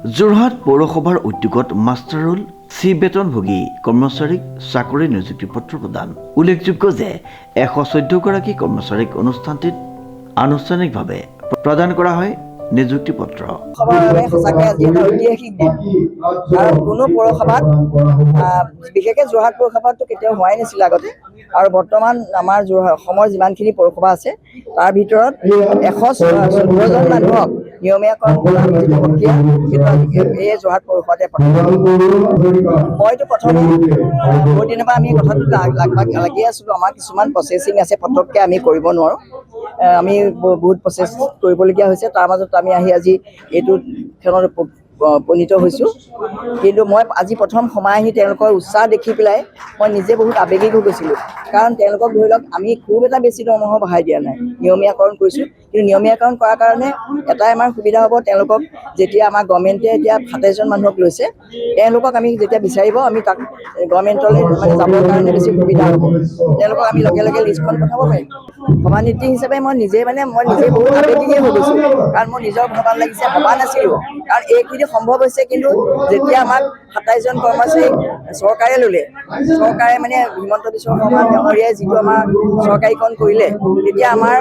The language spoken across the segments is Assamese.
যোৰহাট পৌৰসভাৰ উদ্যোগত মাষ্টাৰ ৰোল চি বেতনভোগী কৰ্মচাৰীক চাকৰি নিযুক্তি পত্ৰ প্ৰদান। উল্লেখযোগ্য যে 114 গৰাকী কৰ্মচাৰীক অনুষ্ঠানটিত আনুষ্ঠানিকভাৱে প্ৰদান কৰা হয় নিযুক্তি পত্ৰ। সঁচাকৈ আজি এটা ঐতিহাসিক দিন, কাৰণ কোনো পৌৰসভাত বিশেষকৈ যোৰহাট পৌৰসভাতো কেতিয়াও হোৱাই নাছিল আগতে, আৰু বৰ্তমান আমাৰ অসমৰ যিমানখিনি পৌৰসভা আছে তাৰ ভিতৰত 114জন মানুহক নিয়মীয়াকৰণ কৰা যিটো প্ৰক্ৰিয়া সেইটো এই যোৰহাট পৌৰসভাতে মইতো প্ৰথমে বহুত দিনৰ পৰা আমি কথাটো লাগি আছিলোঁ। আমাৰ কিছুমান প্ৰচেচিং আছে, পটককৈ আমি কৰিব নোৱাৰোঁ, আমি বহুত প্ৰচেছ কৰিবলগীয়া হৈছে। তাৰ মাজত আমি আজি এইটো ক্ষণত উপনীত হৈছোঁ। কিন্তু মই আজি প্ৰথম সোমাই আহি তেওঁলোকৰ উৎসাহ দেখি পেলাই মই নিজে বহুত আৱেগিক হৈ গৈছিলোঁ, কাৰণ তেওঁলোকক ধৰি লওক আমি খুব এটা বেছি দৰমহা বঢ়াই দিয়া নাই, নিয়মীয়াকৰণ কৰিছোঁ। কিন্তু নিয়মীয়াকৰণ কৰাৰ কাৰণে এটাই আমাৰ সুবিধা হ'ব, তেওঁলোকক যেতিয়া আমাৰ গভৰ্ণমেণ্টে এতিয়া 27জন মানুহক লৈছে, তেওঁলোকক আমি যেতিয়া বিচাৰিব আমি তাক গভৰ্ণমেণ্টলৈ মানে যাবৰ কাৰণে বেছি সুবিধা হ'ব। তেওঁলোকক আমি লগে লগে লিষ্টখন পঠাব পাৰিম। সভানেত্ৰী হিচাপে মই নিজে বহুত আৱেগিক হৈ গৈছোঁ, কাৰণ মোৰ নিজৰ ভবা লাগিছে, ভবা নাছিলোঁ। কাৰণ এইখিনি সম্ভৱ হৈছে, কিন্তু যেতিয়া আমাক 27জন কৰ্মচাৰীক চৰকাৰে ল'লে, চৰকাৰে মানে হিমন্ত বিশ্ব শৰ্মা ডাঙৰীয়াই যিটো আমাৰ চৰকাৰীকৰণ কৰিলে, তেতিয়া আমাৰ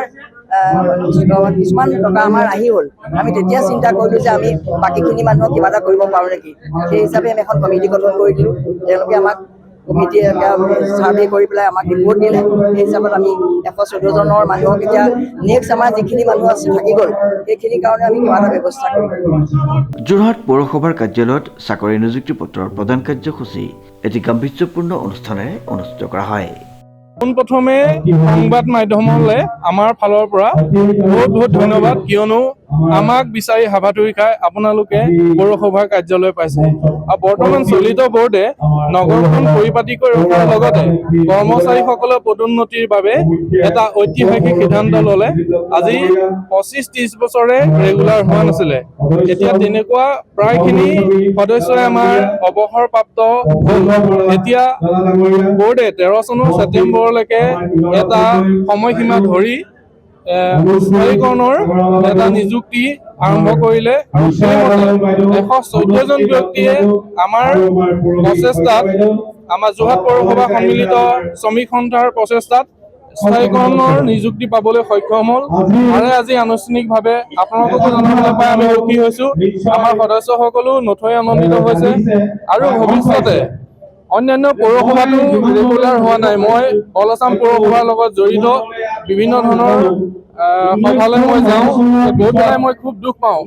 কিছুমান টকা আমাৰ আহি হ'ল। আমি তেতিয়া চিন্তা কৰিলোঁ যে আমি বাকীখিনি মানুহক কিবা এটা কৰিব পাৰোঁ নেকি। সেই হিচাপে আমি এখন কমিটি গঠন কৰি দিলোঁ। তেওঁলোকে আমাক কমিটিয়ে ছাৰ্ভে কৰি পেলাই আমাক ৰিপৰ্ট দিলে। সেই হিচাপত আমি 114জনৰ মানুহক এতিয়া নেক্সট আমাৰ যিখিনি মানুহ আছে থাকি গ'ল, সেইখিনিৰ কাৰণে আমি কিবা এটা ব্যৱস্থা কৰিম। যোৰহাট পৌৰসভাৰ কাৰ্যালয়ত চাকৰি নিযুক্তি পত্ৰৰ প্ৰদান কাৰ্যসূচী এটি গাম্ভীৰ্যপূৰ্ণ অনুষ্ঠানেৰে অনুষ্ঠিত কৰা হয়। পোনপ্ৰথমে সংবাদ মাধ্যমলৈ আমাৰ ফালৰ পৰা বহুত বহুত ধন্যবাদ, কিয়নো আমাক বিচাৰি হাবাথুৰি খাই আপোনালোকে পৌৰসভাৰ কাৰ্যালয় পাইছে। আৰু বৰ্তমান চলিত বোৰ্ডে নগৰখন পৰিপাটি কৰি ৰখাৰ লগতে কৰ্মচাৰীসকলৰ পদোন্নতিৰ বাবে এটা ঐতিহাসিক সিদ্ধান্ত ল'লে। আজি 25-30 বছৰে ৰেগুলাৰ হোৱা নাছিলে, এতিয়া তেনেকুৱা প্ৰায়খিনি সদস্যই আমাৰ অৱসৰপ্ৰাপ্ত হ'ল। এতিয়া বোৰ্ডে 13 চনৰ ছেপ্টেম্বৰলৈকে এটা সময়সীমা ধৰি স্থায়ীকৰণৰ এটা নিযুক্তি আৰম্ভ কৰিলে, আৰু সেইমতে 114জন ব্যক্তিয়ে আমাৰ প্ৰচেষ্টাত, আমাৰ যোৰহাট পৌৰসভা সন্মিলিত শ্ৰমিক সন্থাৰ প্ৰচেষ্টাত স্থায়ীকৰণৰ নিযুক্তি পাবলৈ সক্ষম হ'ল। আৰু আজি আনুষ্ঠানিকভাৱে আপোনালোককো জনাবলৈ পাই আমি সুখী হৈছোঁ। আমাৰ সদস্যসকলো নথৈ আনন্দিত হৈছে, আৰু ভৱিষ্যতে অন্যান্য পৌৰসভাতো ৰেগুলাৰ হোৱা নাই। মই অল আছাম পৌৰসভাৰ লগত জড়িত বিভিন্ন ধৰণৰ সভালৈ মই যাওঁ, গৈ পেলাই মই খুব দুখ পাওঁ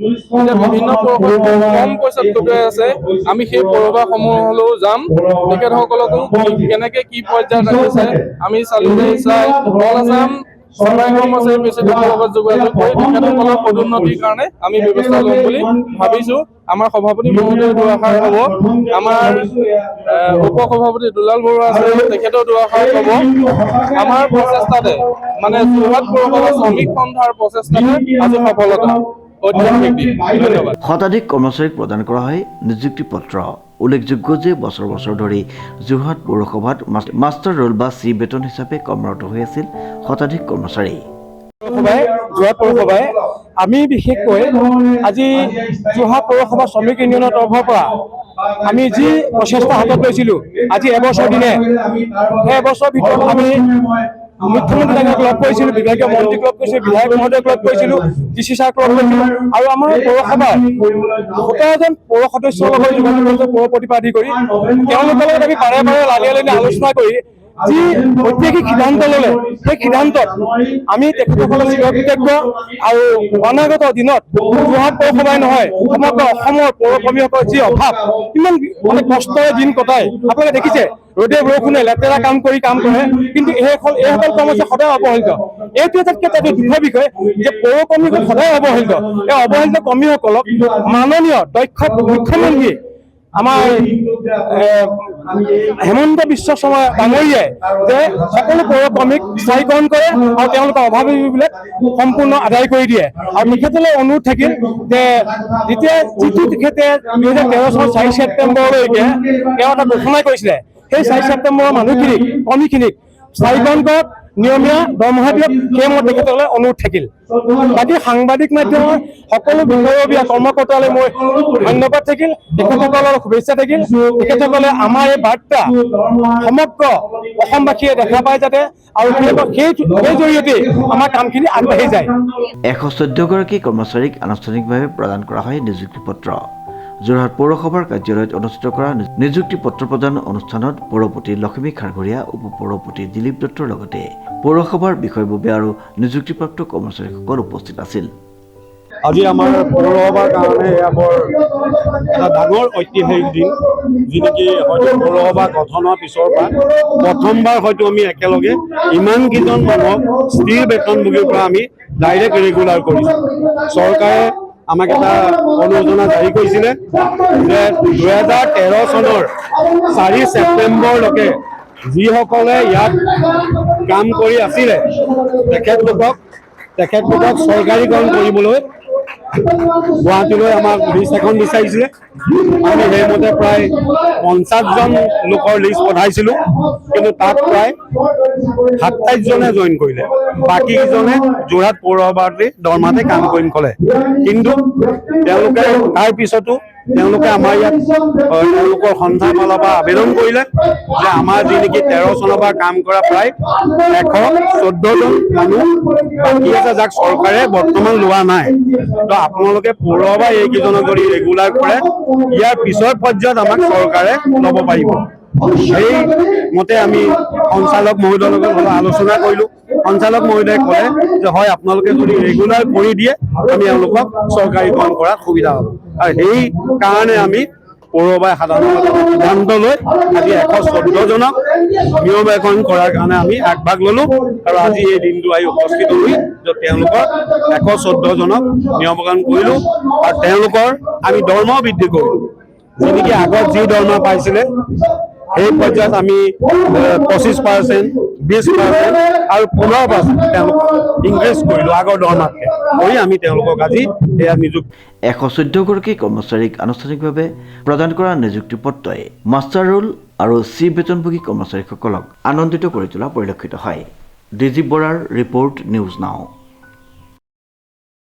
যে বিভিন্ন পৌৰসভা কম পইচাত কটোৱাই আছে। আমি সেই পৌৰসভাসমূহলৈও যাম, তেখেতসকলকো কেনেকৈ কি পৰ্যায়ত ৰাখিছে আমি চাই অল আছাম চৰকাৰী কৰ্মচাৰী প্ৰেচিডেণ্টৰ লগত যোগাযোগ কৰি তেখেতসকলৰ পদোন্নতিৰ কাৰণে আমি ব্যৱস্থা ল'ম বুলি ভাবিছোঁ। আমাৰ সভাপতি মহোদয় দুআষাৰ ক'ব, আমাৰ উপ সভাপতি দুলাল বৰুৱা আছে, তেখেতৰ দুআষাৰ ক'ব। আমাৰ প্ৰচেষ্টাতে, মানে যোৰহাট পৌৰসভা শ্ৰমিক সন্থাৰ প্ৰচেষ্টাতে আজি সফলতা। ধন্যবাদ। শতাধিক কৰ্মচাৰীক প্ৰদান কৰা হয় নিযুক্তি পত্ৰ। উল্লেখযোগ্য যে বছৰ বছৰ ধৰি যোৰহাট পৌৰসভাত মাষ্টাৰ ৰোল বা চি বেতন হিচাপে কৰ্মৰত হৈ আছিল শতাধিক কৰ্মচাৰী। যোৰহাট পৌৰসভাই আমি বিশেষকৈ আজি যোৰহাট পৌৰসভা শ্ৰমিক ইউনিয়নৰ তৰফৰ পৰা আমি যি প্ৰচেষ্টা হাতত লৈছিলোঁ, আজি এবছৰ দিনে সেই এবছৰৰ ভিতৰত আমি মুখ্যমন্ত্ৰী ডাঙৰীয়াক লগ কৰিছিলোঁ, বিভাগীয় মন্ত্ৰীক লগ কৰিছিলোঁ, বিধায়ক মহোদয়ক লগ কৰিছিলোঁ, DC ছাৰক লগ কৰিছিলোঁ, আৰু আমাৰ পৌৰসভাৰ 17জন পৌৰ সদস্যৰ লগত যোগাযোগ কৰিছোঁ। পৌৰ প্ৰতিনিধিৰ আদি কৰি তেওঁলোকৰ লগত আমি বাৰে বাৰে লালিয়ে লালিয়ে আলোচনা কৰি যি ঐতিহাসিক সিদ্ধান্ত ল'লে, সেই সিদ্ধান্তত আমি তেখেতসকলৰ চিৰকৃতজ্ঞ। আৰু অনাগত দিনত যোৰহাট পৌৰসভাই নহয়, সমগ্ৰ অসমৰ পৌৰকৰ্মীসকলৰ যি অভাৱ, ইমান মানে কষ্টৰে দিন কটাই, আপোনালোকে দেখিছে ৰ'দে বৰষুণে লেতেৰা কাম কৰে, কিন্তু এইসকল কৰ্মচাৰী সদায় অৱহেলিত। এইটো এটাতকৈ এটা দুখৰ বিষয় যে পৌৰকৰ্মীসকল সদায় অৱহেলিত। এই অৱহেলিত কৰ্মীসকলক মাননীয় দক্ষ মুখ্যমন্ত্ৰী আমাৰ হেমন্ত বিশ্ব শৰ্মা ডাঙৰীয়াই যে সকলো পৌৰকৰ্মীক স্থায়ীকৰণ কৰে আৰু তেওঁলোকৰ অভাৱীবিলাক সম্পূৰ্ণ আদায় কৰি দিয়ে। আৰু তেখেতলৈ অনুৰোধ থাকিল যে যেতিয়া যিটো তেখেতে 2013 চনৰ 4 ছেপ্টেম্বৰলৈকে তেওঁ এটা ঘোষণা কৰিছিলে, সেই 4 ছেপ্টেম্বৰৰ মানুহখিনিক, কৰ্মীখিনিক স্থায়ীকৰণ কৰক নিয়মীয়া দৰমহা দিয়ক, সেই মই তেখেতসকলে অনুৰোধ থাকিল। বাকী সাংবাদিক মাধ্যমৰ সকলো বিষয়ববীয়া কৰ্মকৰ্তালৈ মই ধন্যবাদ থাকিল, তেখেতসকলৰ শুভেচ্ছা থাকিল। তেখেতসকলে আমাৰ এই বাৰ্তা সমগ্ৰ অসমবাসীয়ে দেখা পায় যাতে, আৰু সেই জৰিয়তে আমাৰ কামখিনি আগবাঢ়ি যায়। 114 গৰাকী কৰ্মচাৰীক আনুষ্ঠানিকভাৱে প্ৰদান কৰা হয় নিযুক্তি পত্ৰ। যোৰহাট পৌৰসভাৰ কাৰ্যালয়ত অনুষ্ঠিত কৰা নিযুক্তি পত্ৰ প্ৰদান অনুষ্ঠানত পৌৰপতি লক্ষ্মী খাৰঘৰীয়া, উপ পৌৰপতি দিলীপ দত্তৰ লগতে পৌৰসভাৰ বিষয়ববীয়া আৰু নিযুক্তিপ্ৰাপ্ত কৰ্মচাৰীসকল উপস্থিত আছিল। আজি আমাৰ পৌৰসভাৰ কাৰণে এয়া বৰ এটা ডাঙৰ ঐতিহাসিক দিন, যি নেকি হয়তো পৌৰসভা গঠনৰ পিছৰ পৰা প্ৰথমবাৰ হয়তো আমি একেলগে ইমানকেইজন মানুহক স্থিৰ বেতনভোগীৰ পৰা আমি ডাইৰেক্ট ৰেগুলাৰ কৰিছোঁ। চৰকাৰে আমাক এটা অনুযোজনা জাৰি কৰিছিলে যে 2013 চনৰ 4 ছেপ্টেম্বৰলৈকে যিসকলে ইয়াত কাম কৰি আছিলে তেখেতলোকক চৰকাৰীকৰণ কৰিবলৈ গুৱাহাটীলৈ আমাক লিষ্ট এখন বিচাৰিছিলে। আমি সেইমতে প্ৰায় 50জন লোকৰ লিষ্ট পঠাইছিলোঁ, কিন্তু তাত প্ৰায় 27 জনে জইন কৰিলে, বাকীকেইজনে যোৰহাট পৌৰসভাতে দৰমহাতে কাম কৰিম ক'লে। কিন্তু তেওঁলোকে তাৰ পিছতো তেওঁলোকে আমাৰ ইয়াত তেওঁলোকৰ সন্থাৰ ফালৰ পৰা আবেদন কৰিলে যে আমাৰ যি নেকি 13 চনৰ পৰা কাম কৰা প্ৰায় 114জন মানুহ বাকী আছে, যাক চৰকাৰে বৰ্তমান লোৱা নাই। তো আপোনালোকে পৌৰসভা এইকেইজনক যদি ৰেগুলাৰ কৰে, ইয়াৰ পিছৰ পৰ্যায়ত আমাক চৰকাৰে ল'ব পাৰিব। সেই মতে আমি সঞ্চালক মহোদয়ৰ লগত আলোচনা কৰিলোঁ। সঞ্চালক মহোদয়ে ক'লে যে হয়, আপোনালোকে যদি ৰেগুলাৰ কৰি দিয়ে আমি এওঁলোকক চৰকাৰীকৰণ কৰাত সুবিধা হ'ব। আৰু সেই কাৰণে আমি পৌৰসভাই সাধাৰণ সিদ্ধান্ত লৈ আজি 114জনক নিয়মীয়াকৰণ কৰাৰ কাৰণে আমি আগভাগ ল'লোঁ। আৰু আজি এই দিনটো আহি উপস্থিত হৈ তেওঁলোকৰ 114জনক নিয়মীয়াকৰণ কৰিলোঁ। আৰু তেওঁলোকৰ আমি দৰমহাও বৃদ্ধি কৰিলোঁ। যি নেকি আগত যি দৰমহা পাইছিলে সেই পৰ্যায়ত আমি 25%, 20% আৰু 15% তেওঁলোকক ইনক্ৰিজ কৰিলোঁ আগৰ দৰমহাতকৈ কৰি আমি তেওঁলোকক আজি এয়া নিযুক্তি। 114 গৰাকী কৰ্মচাৰীক আনুষ্ঠানিকভাৱে প্ৰদান কৰা নিযুক্তি পত্ৰই মাষ্টাৰ ৰোল আৰু চি বেতনভোগী কৰ্মচাৰীসকলক আনন্দিত কৰি তোলা পৰিলক্ষিত হয়। ডিজিপ বৰাৰ ৰিপৰ্ট, নিউজ নাও।